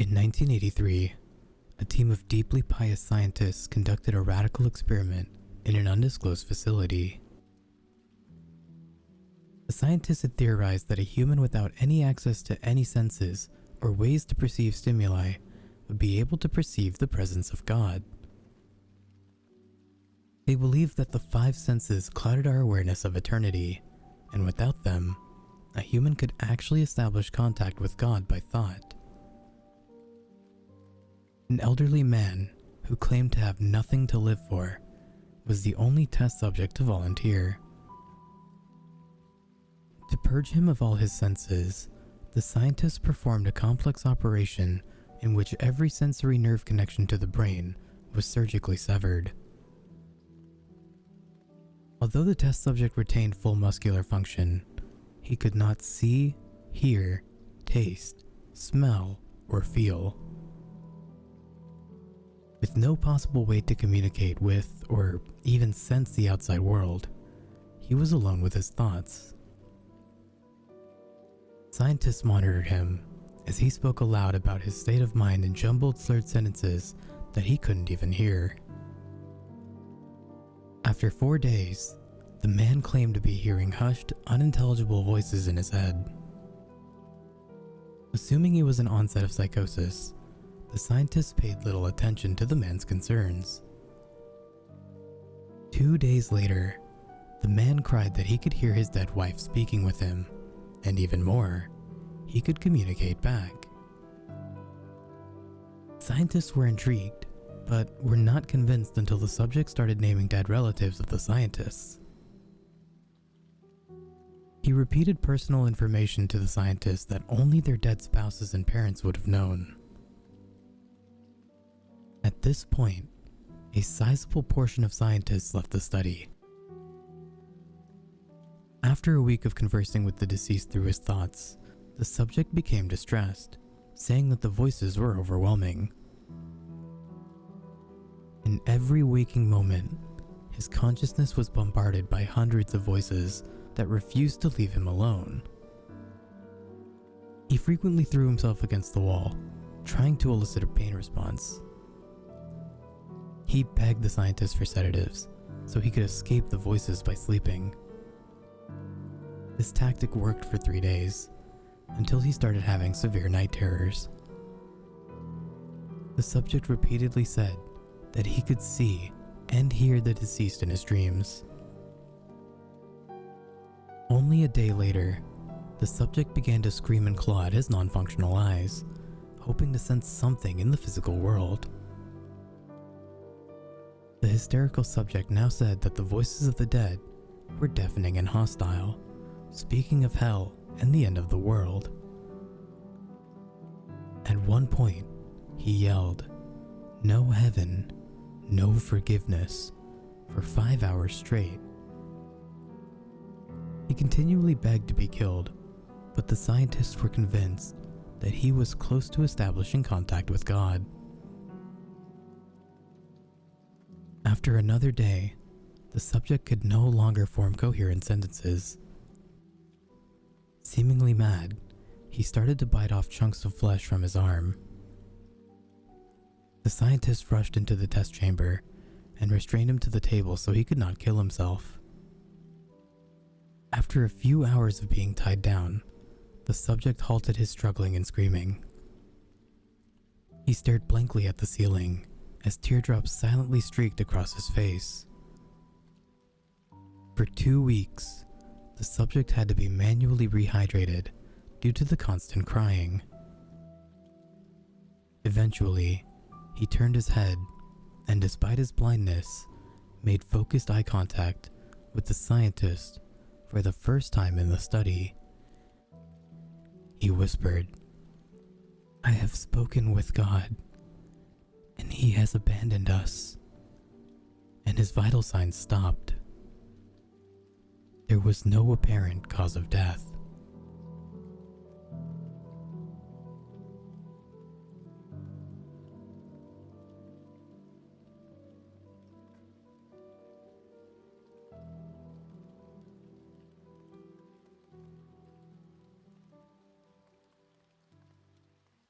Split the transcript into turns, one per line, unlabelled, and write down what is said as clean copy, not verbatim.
In 1983, a team of deeply pious scientists conducted a radical experiment in an undisclosed facility. The scientists had theorized that a human without any access to any senses or ways to perceive stimuli would be able to perceive the presence of God. They believed that the five senses clouded our awareness of eternity, and without them, a human could actually establish contact with God by thought. An elderly man who claimed to have nothing to live for was the only test subject to volunteer. To purge him of all his senses, the scientists performed a complex operation in which every sensory nerve connection to the brain was surgically severed. Although the test subject retained full muscular function, he could not see, hear, taste, smell, or feel. With no possible way to communicate with or even sense the outside world, he was alone with his thoughts. Scientists monitored him as he spoke aloud about his state of mind in jumbled, slurred sentences that he couldn't even hear. After 4 days, the man claimed to be hearing hushed, unintelligible voices in his head. Assuming he was an onset of psychosis, the scientists paid little attention to the man's concerns. 2 days later, the man cried that he could hear his dead wife speaking with him, and even more, he could communicate back. Scientists were intrigued, but were not convinced until the subject started naming dead relatives of the scientists. He repeated personal information to the scientists that only their dead spouses and parents would have known. At this point, a sizable portion of scientists left the study. After a week of conversing with the deceased through his thoughts, the subject became distressed, saying that the voices were overwhelming. In every waking moment, his consciousness was bombarded by hundreds of voices that refused to leave him alone. He frequently threw himself against the wall, trying to elicit a pain response. He begged the scientists for sedatives so he could escape the voices by sleeping. This tactic worked for 3 days, until he started having severe night terrors. The subject repeatedly said that he could see and hear the deceased in his dreams. Only a day later, the subject began to scream and claw at his non-functional eyes, hoping to sense something in the physical world. The hysterical subject now said that the voices of the dead were deafening and hostile, speaking of hell and the end of the world. At one point, he yelled, "No heaven, no forgiveness," for 5 hours straight. He continually begged to be killed, but the scientists were convinced that he was close to establishing contact with God. After another day, the subject could no longer form coherent sentences. Seemingly mad, he started to bite off chunks of flesh from his arm. The scientists rushed into the test chamber and restrained him to the table so he could not kill himself. After a few hours of being tied down, the subject halted his struggling and screaming. He stared blankly at the ceiling as teardrops silently streaked across his face. For 2 weeks, the subject had to be manually rehydrated due to the constant crying. Eventually, he turned his head and, despite his blindness, made focused eye contact with the scientist for the first time in the study. He whispered, "I have spoken with God, and He has abandoned us," and his vital signs stopped. There was no apparent cause of death.